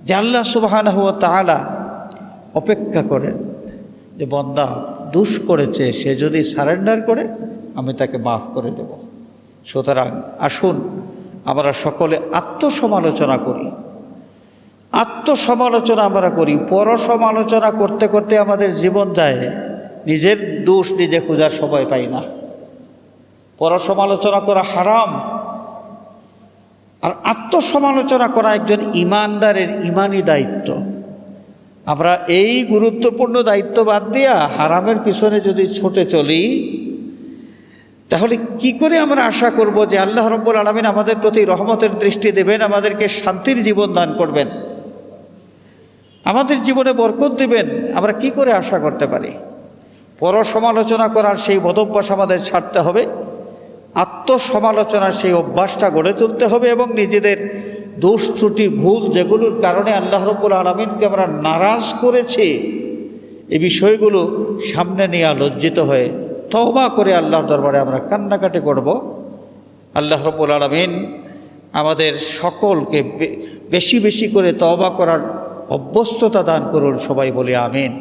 যে আল্লাহ সুবহানাহু ওয়া তাআলা অপেক্ষা করেন যে বান্দা দোষ করেছে, সে যদি সারেন্ডার করে আমি তাকে মাফ করে দেব। সুতরাং আসুন আমরা সকলে আত্মসমালোচনা করি, আত্মসমালোচনা আমরা করি। পরসমালোচনা করতে করতে আমাদের জীবন যায়, নিজের দোষ নিজে খোঁজার সময় পাই না। পরসমালোচনা করা হারাম, আর আত্মসমালোচনা করা একজন ইমানদারের ইমানি দায়িত্ব। আমরা এই গুরুত্বপূর্ণ দায়িত্ব বাদ দিয়া হারামের পিছনে যদি ছুটে চলি, তাহলে কি করে আমরা আশা করব যে আল্লাহ রাব্বুল আলামিন আমাদের প্রতি রহমতের দৃষ্টি দেবেন, আমাদেরকে শান্তির জীবন দান করবেন, আমাদের জীবনে বরকত দেবেন? আমরা কি করে আশা করতে পারি? পরসমালোচনা করার সেই বদভ্যাস আমাদের ছাড়তে হবে, আত্মসমালোচনার সেই অভ্যাসটা গড়ে তুলতে হবে, এবং নিজেদের দোষ ত্রুটি ভুল যেগুলোর কারণে আল্লাহ রাব্বুল আলামিনকে আমরা নারাজ করেছি, এই বিষয়গুলো সামনে নিয়ে লজ্জিত হয়ে তওবা করে আল্লাহর দরবারে আমরা কান্নাকাটি করব। আল্লাহ রাব্বুল আলামিন আমাদের সকলকে বেশি বেশি করে তওবা করার অভ্যস্ততা দান করুন। সবাই বলি আমিন।